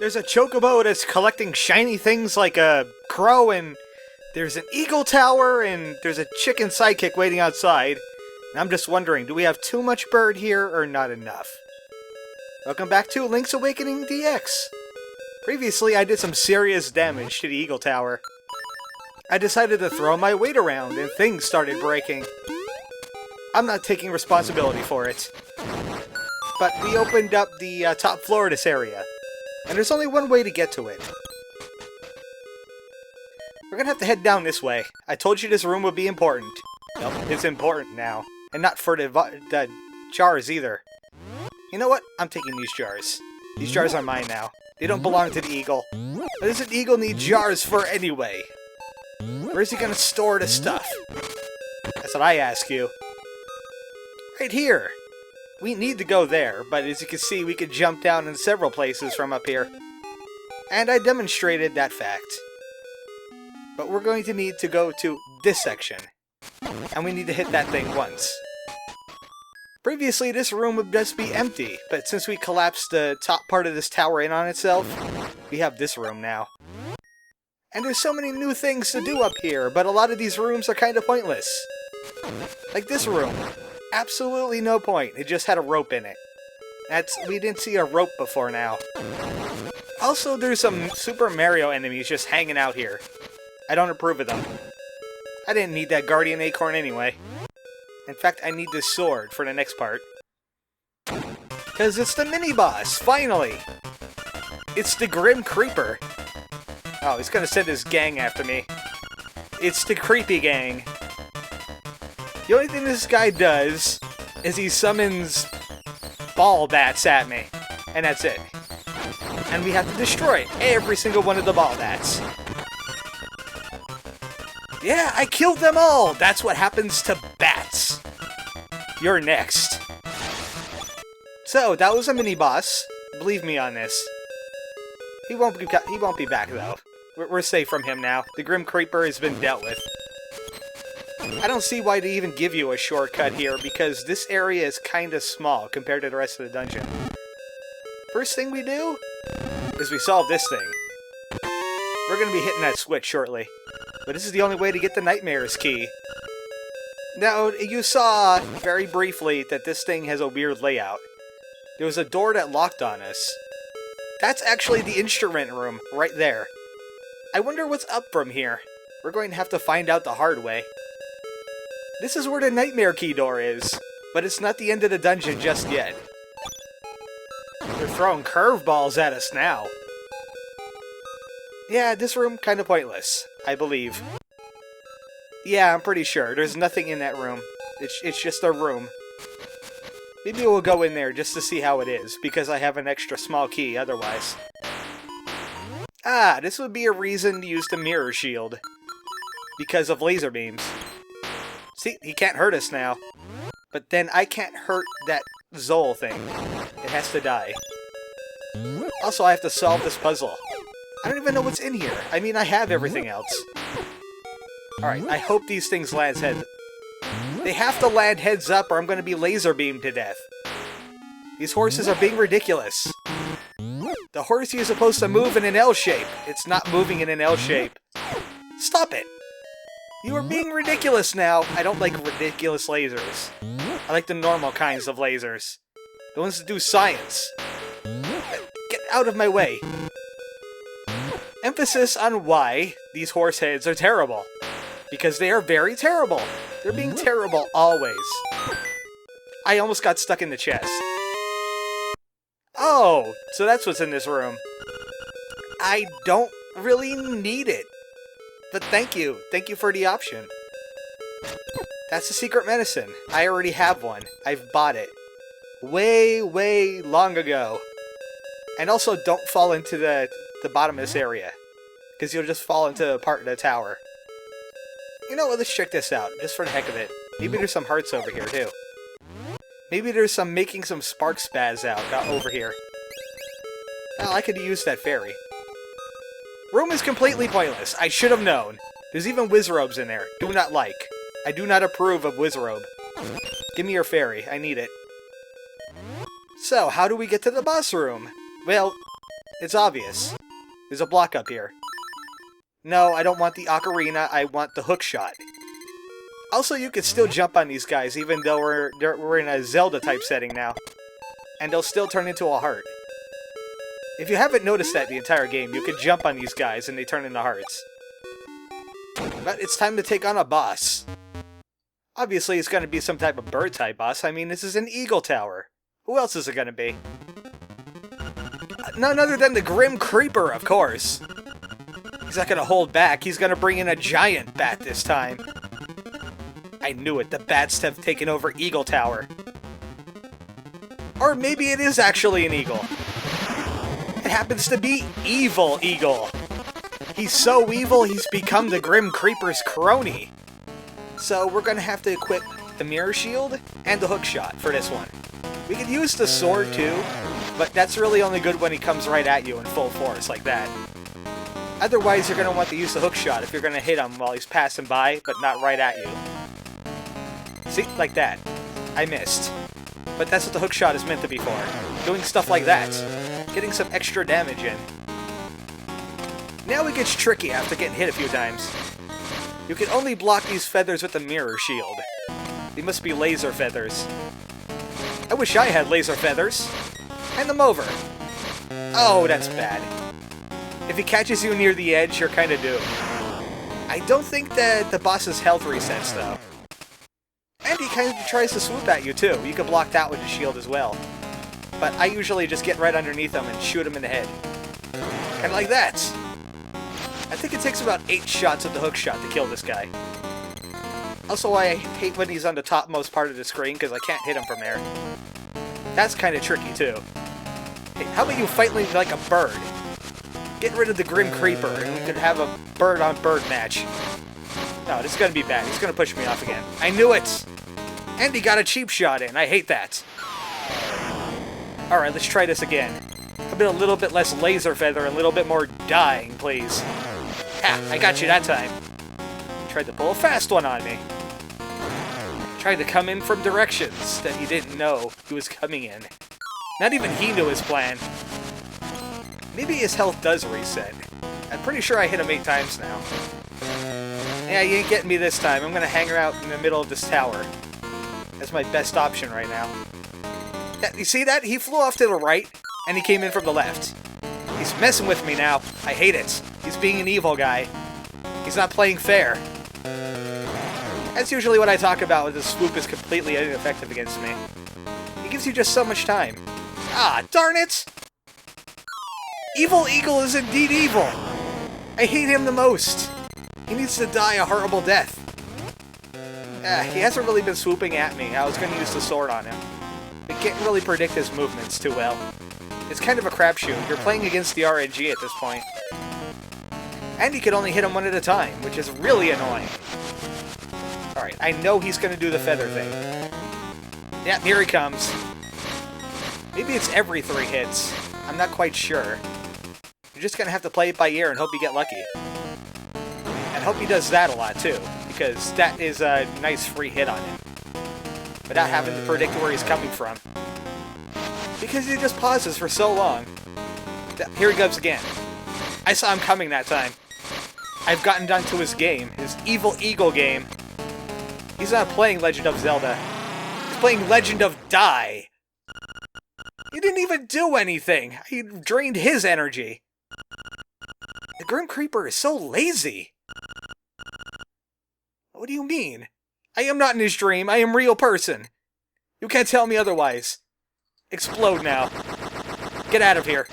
There's a chocobo that's collecting shiny things like a crow, and there's an eagle tower, and there's a chicken sidekick waiting outside. And I'm just wondering, do we have too much bird here or not enough? Welcome back to Link's Awakening DX. Previously, I did some serious damage to the eagle tower. I decided to throw my weight around, and things started breaking. I'm not taking responsibility for it. But we opened up the top floor of this area, and there's only one way to get to it. We're gonna have to head down this way. I told you this room would be important. Nope, it's important now. And not for the jars either. You know what? I'm taking these jars. These jars are mine now. They don't belong to the eagle. What does an eagle need jars for anyway? Where's he gonna store the stuff? That's what I ask you. Right here. We need to go there, but as you can see, we could jump down in several places from up here. And I demonstrated that fact. But we're going to need to go to this section. And we need to hit that thing once. Previously, this room would just be empty, but since we collapsed the top part of this tower in on itself, we have this room now. And there's so many new things to do up here, but a lot of these rooms are kind of pointless. Like this room. Absolutely no point. It just had a rope in it. We didn't see a rope before now. Also, there's some Super Mario enemies just hanging out here. I don't approve of them. I didn't need that Guardian Acorn anyway. In fact, I need this sword for the next part. Because it's the mini-boss, finally! It's the Grim Creeper. Oh, he's gonna send his gang after me. It's the Creepy Gang. The only thing this guy does is he summons ball bats at me. And that's it. And we have to destroy every single one of the ball bats. Yeah, I killed them all! That's what happens to bats. You're next. So, that was a mini-boss. Believe me on this. He won't be back, though. We're safe from him now. The Grim Creeper has been dealt with. I don't see why they even give you a shortcut here, because this area is kinda small compared to the rest of the dungeon. First thing we do is we solve this thing. We're gonna be hitting that switch shortly. But this is the only way to get the Nightmare's key. Now, you saw very briefly that this thing has a weird layout. There was a door that locked on us. That's actually the instrument room, right there. I wonder what's up from here. We're going to have to find out the hard way. This is where the Nightmare key door is, but it's not the end of the dungeon just yet. They're throwing curveballs at us now. Yeah, this room kinda pointless, I believe. Yeah, I'm pretty sure. There's nothing in that room. It's just a room. Maybe we'll go in there just to see how it is, because I have an extra small key otherwise. Ah, this would be a reason to use the mirror shield. Because of laser beams. See, he can't hurt us now. But then I can't hurt that Zol thing. It has to die. Also, I have to solve this puzzle. I don't even know what's in here. I mean, I have everything else. Alright, I hope these things land heads. They have to land heads up or I'm going to be laser beamed to death. These horses are being ridiculous. The horsey is supposed to move in an L shape. It's not moving in an L shape. Stop it! You are being ridiculous now. I don't like ridiculous lasers. I like the normal kinds of lasers. The ones that do science. Get out of my way. Emphasis on why these horse heads are terrible. Because they are very terrible. They're being terrible always. I almost got stuck in the chest. Oh, so that's what's in this room. I don't really need it. But thank you. Thank you for the option. That's a secret medicine. I already have one. I've bought it. Way, way long ago. And also, don't fall into the bottom of this area. Because you'll just fall into a part of the tower. You know what, let's check this out, just for the heck of it. Maybe there's some hearts over here, too. Maybe there's some making some spark spaz out over here. Oh, I could use that fairy. Room is completely pointless. I should have known. There's even Wizrobes in there. Do not like. I do not approve of Wizrobe. Give me your fairy. I need it. So, how do we get to the boss room? Well, It's obvious. There's a block up here. No, I don't want the ocarina, I want the hook shot. Also, you can still jump on these guys, even though we're in a Zelda-type setting now. And they'll still turn into a heart. If you haven't noticed that the entire game, you can jump on these guys and they turn into hearts. But it's time to take on a boss. Obviously, it's going to be some type of bird-type boss. I mean, this is an eagle tower. Who else is it going to be? None other than the Grim Creeper, of course. He's not going to hold back. He's going to bring in a giant bat this time. I knew it. The bats have taken over Eagle Tower. Or maybe it is actually an eagle. It happens to be Evil Eagle. He's so evil, he's become the Grim Creeper's crony. So we're going to have to equip the Mirror Shield and the Hook Shot for this one. We could use the sword too, but that's really only good when he comes right at you in full force like that. Otherwise, you're going to want to use the Hook Shot if you're going to hit him while he's passing by, but not right at you. See? Like that. I missed. But that's what the Hook Shot is meant to be for. Doing stuff like that. Getting some extra damage in. Now it gets tricky after getting hit a few times. You can only block these feathers with the Mirror Shield. They must be laser feathers. I wish I had laser feathers. Hand them over. Oh, that's bad. If he catches you near the edge, you're kind of doomed. I don't think that the boss's health resets, though. And he kind of tries to swoop at you, too. You can block that with the shield as well. But I usually just get right underneath him and shoot him in the head. Kind of like that. I think it takes about 8 shots of the hook shot to kill this guy. Also, I hate when he's on the topmost part of the screen, because I can't hit him from there. That's kind of tricky, too. Hey, how about you fight me like a bird? Get rid of the Grim Creeper, and we could have a bird-on-bird match. No, this is going to be bad. He's going to push me off again. I knew it! And he got a cheap shot in. I hate that. Alright, let's try this again. How about a little bit less laser feather and a little bit more dying, please? Ha! I got you that time. Tried to pull a fast one on me. Tried to come in from directions that he didn't know he was coming in. Not even he knew his plan. Maybe his health does reset. I'm pretty sure I hit him 8 times now. Yeah, you ain't getting me this time. I'm gonna hang out in the middle of this tower. That's my best option right now. Yeah, you see that? He flew off to the right, and he came in from the left. He's messing with me now. I hate it. He's being an evil guy. He's not playing fair. That's usually what I talk about when the swoop is completely ineffective against me. He gives you just so much time. Ah, darn it! Evil Eagle is indeed evil! I hate him the most. He needs to die a horrible death. He hasn't really been swooping at me. I was going to use the sword on him. I can't really predict his movements too well. It's kind of a crapshoot. You're playing against the RNG at this point. And you can only hit him one at a time, which is really annoying. Alright, I know he's going to do the feather thing. Yeah, here he comes. Maybe it's every 3 hits. I'm not quite sure. You're just going to have to play it by ear and hope you get lucky. And hope he does that a lot, too, because that is a nice free hit on him. Without having to predict where he's coming from. Because he just pauses for so long. Here he goes again. I saw him coming that time. I've gotten down to his game, his Evil Eagle game. He's not playing Legend of Zelda. He's playing Legend of Die. He didn't even do anything. He drained his energy. The Grim Creeper is so lazy. What do you mean? I am not in his dream. I am a real person. You can't tell me otherwise. Explode now. Get out of here.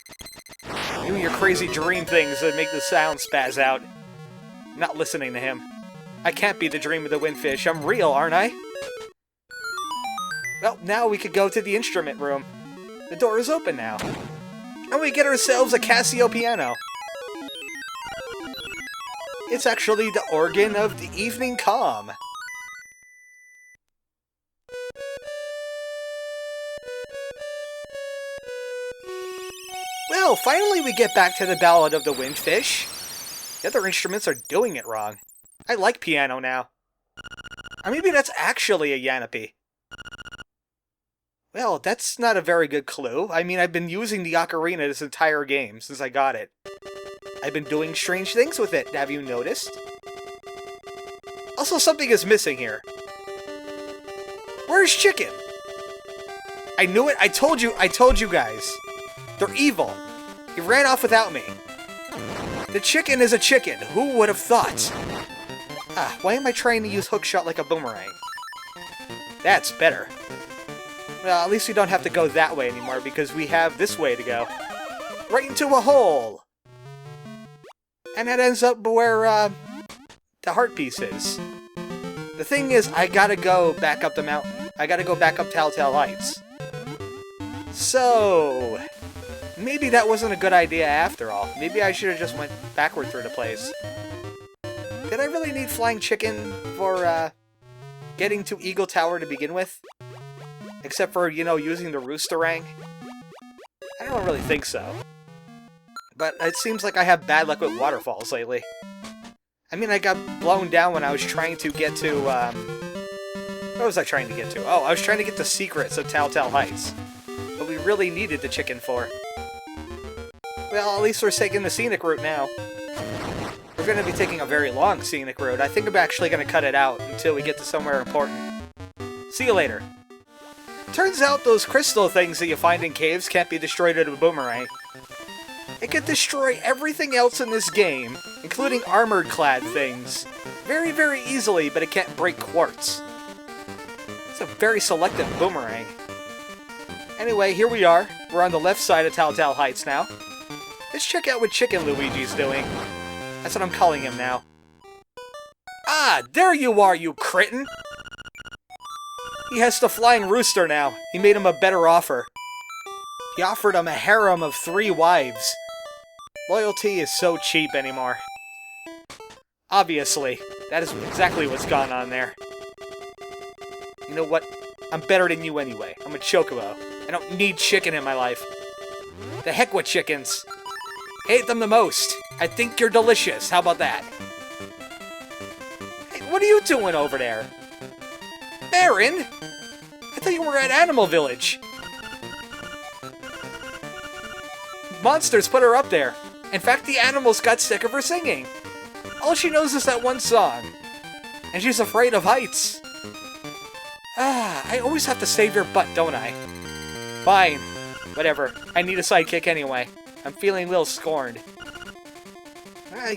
You and your crazy dream things that make the sound spaz out. I'm not listening to him. I can't be the dream of the windfish. I'm real, aren't I? Well, now we could go to the instrument room. The door is open now. And we get ourselves a Casio piano. It's actually the organ of the evening calm. Well, finally we get back to the Ballad of the Windfish. The other instruments are doing it wrong. I like piano now. Or maybe that's actually a Yanopi. Well, that's not a very good clue. I mean, I've been using the ocarina this entire game since I got it. I've been doing strange things with it, have you noticed? Also, something is missing here. Where's Chicken? I knew it, I told you guys. They're evil. He ran off without me. The chicken is a chicken, who would have thought? Why am I trying to use hookshot like a boomerang? That's better. Well, at least we don't have to go that way anymore, because we have this way to go. Right into a hole! And that ends up where, the heart piece is. The thing is, I gotta go back up the mountain. I gotta go back up Telltale Heights. So... maybe that wasn't a good idea after all. Maybe I should have just went backward through the place. Did I really need Flying Chicken for, getting to Eagle Tower to begin with? Except for, you know, using the Roosterang? I don't really think so. But it seems like I have bad luck with waterfalls lately. I mean, I got blown down when I was trying to get to, what was I trying to get to? Oh, I was trying to get the secrets of Telltale Heights. But we really needed the chicken for. Well, at least we're taking the scenic route now. We're going to be taking a very long scenic route. I think I'm actually going to cut it out until we get to somewhere important. See you later. Turns out those crystal things that you find in caves can't be destroyed with a boomerang. It can destroy everything else in this game, including armored-clad things, very, very easily, but it can't break quartz. It's a very selective boomerang. Anyway, here we are. We're on the left side of Telltale Heights now. Let's check out what Chicken Luigi's doing. That's what I'm calling him now. Ah, there you are, you cretin! He has the Flying Rooster now. He made him a better offer. He offered him a harem of 3 wives. Loyalty is so cheap anymore. Obviously, that is exactly what's gone on there. You know what? I'm better than you anyway. I'm a chocobo. I don't need chicken in my life. The heck with chickens. Hate them the most. I think you're delicious. How about that? Hey, what are you doing over there? Baron? I thought you were at Animal Village. Monsters put her up there. In fact, the animals got sick of her singing. All she knows is that one song. And she's afraid of heights. I always have to save your butt, don't I? Fine. Whatever. I need a sidekick anyway. I'm feeling a little scorned.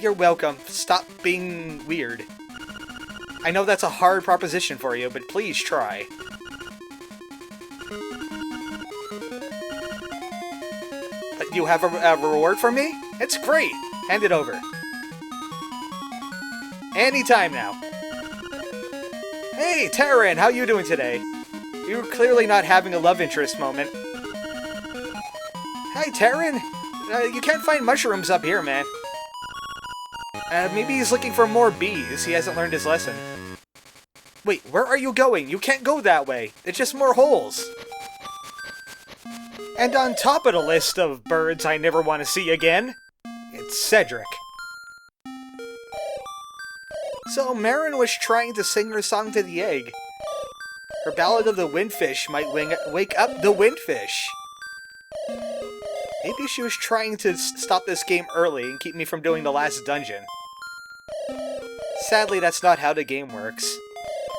You're welcome. Stop being weird. I know that's a hard proposition for you, but please try. You have a reward for me? It's great! Hand it over. Anytime now. Hey, Taryn, how you doing today? You're clearly not having a love interest moment. Hi, Taryn. You can't find mushrooms up here, man. Maybe he's looking for more bees. He hasn't learned his lesson. Wait, where are you going? You can't go that way. It's just more holes. And on top of the list of birds I never want to see again, it's Cedric. So Marin was trying to sing her song to the egg. Her ballad of the windfish might wake up the windfish. Maybe she was trying to stop this game early and keep me from doing the last dungeon. Sadly, that's not how the game works.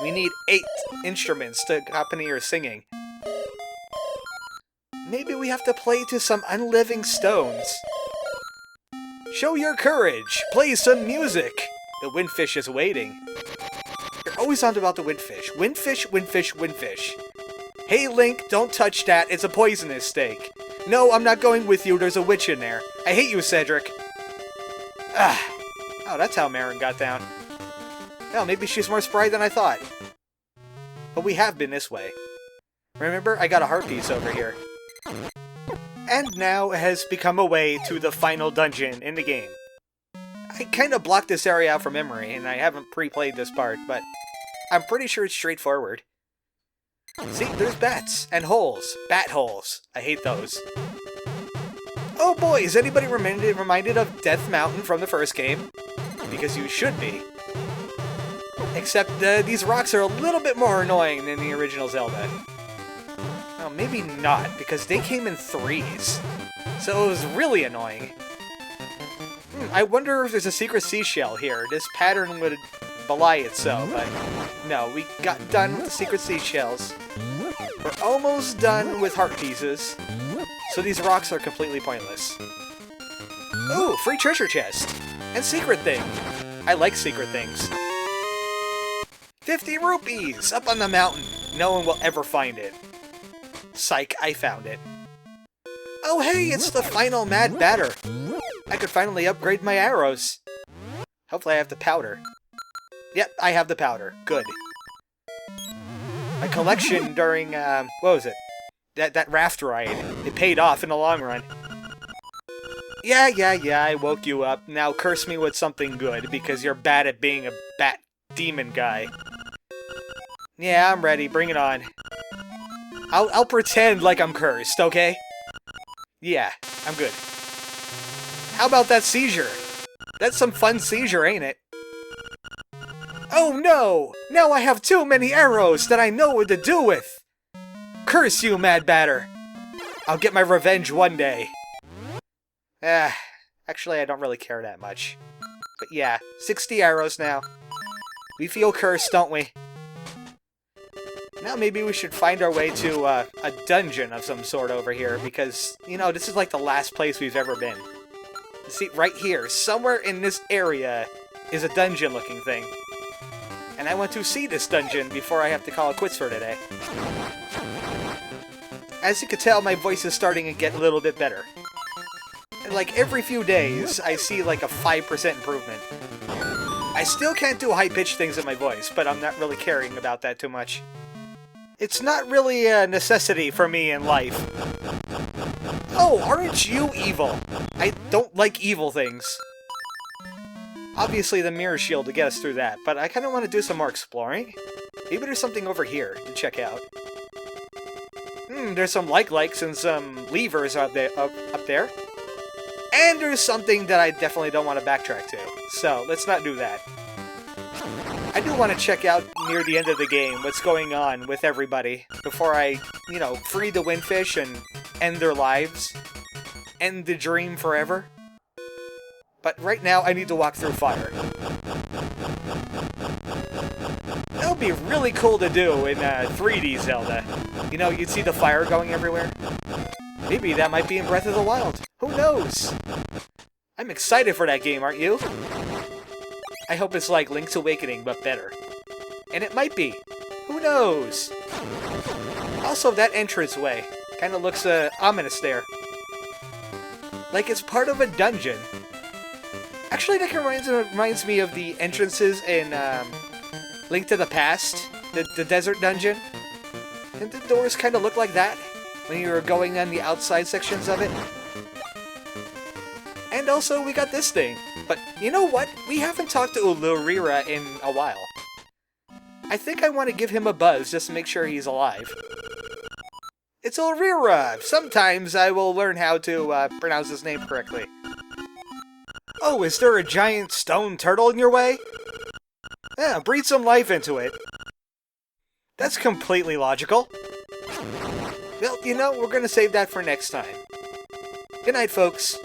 We need 8 instruments to accompany her singing. Maybe we have to play to some unliving stones. Show your courage! Play some music! The windfish is waiting. You're always on about the windfish. Windfish, windfish, windfish. Hey Link, don't touch that. It's a poisonous snake. No, I'm not going with you. There's a witch in there. I hate you, Cedric. Oh, that's how Marin got down. Well, maybe she's more spry than I thought. But we have been this way. Remember, I got a heart piece over here. And now it has become a way to the final dungeon in the game. I kind of blocked this area out from memory, and I haven't pre-played this part, but I'm pretty sure it's straightforward. See, there's bats and holes. Bat holes. I hate those. Oh boy, is anybody reminded of Death Mountain from the first game? Because you should be. Except these rocks are a little bit more annoying than the original Zelda. Oh maybe not, because they came in threes. So it was really annoying. I wonder if there's a secret seashell here. This pattern would belie it so, but no, we got done with the secret seashells. We're almost done with heart pieces, so these rocks are completely pointless. Ooh, free treasure chest! And secret thing! I like secret things. 50 rupees! Up on the mountain! No one will ever find it. Psych, I found it. Oh hey, it's the final mad batter! I could finally upgrade my arrows. Hopefully I have the powder. Yep, I have the powder. Good. My collection during, what was it? That raft ride. It paid off in the long run. Yeah, I woke you up. Now curse me with something good, because you're bad at being a bat demon guy. Yeah, I'm ready. Bring it on. I'll pretend like I'm cursed, okay? Yeah, I'm good. How about that seizure? That's some fun seizure, ain't it? Oh no! Now I have too many arrows that I know what to do with! Curse you, Mad Batter! I'll get my revenge one day. Actually I don't really care that much. But yeah, 60 arrows now. We feel cursed, don't we? Now maybe we should find our way to a dungeon of some sort over here, because, you know, this is like the last place we've ever been. See, right here, somewhere in this area, is a dungeon-looking thing. And I want to see this dungeon before I have to call it quits for today. As you can tell, my voice is starting to get a little bit better. And like every few days, I see like a 5% improvement. I still can't do high-pitched things in my voice, but I'm not really caring about that too much. It's not really a necessity for me in life. Oh, aren't you evil? I don't like evil things. Obviously the mirror shield to get us through that, but I kind of want to do some more exploring. Maybe there's something over here to check out. There's some like-likes and some levers up there. And there's something that I definitely don't want to backtrack to. So, let's not do that. I do want to check out near the end of the game what's going on with everybody before I, you know, free the windfish and end their lives. End the dream forever. But right now, I need to walk through fire. That would be really cool to do in 3D Zelda. You know, you'd see the fire going everywhere. Maybe that might be in Breath of the Wild. Who knows? I'm excited for that game, aren't you? I hope it's like Link's Awakening, but better. And it might be. Who knows? Also, that entranceway kind of looks ominous there. Like it's part of a dungeon. Actually, that reminds me of the entrances in Link to the Past, the desert dungeon. Didn't the doors kind of look like that when you were going on the outside sections of it? And also, we got this thing. But you know what? We haven't talked to Ulurira in a while. I think I want to give him a buzz just to make sure he's alive. It's Ulurira! Sometimes I will learn how to pronounce his name correctly. Oh, is there a giant stone turtle in your way? Yeah, breathe some life into it. That's completely logical. Well, you know, we're gonna save that for next time. Good night, folks.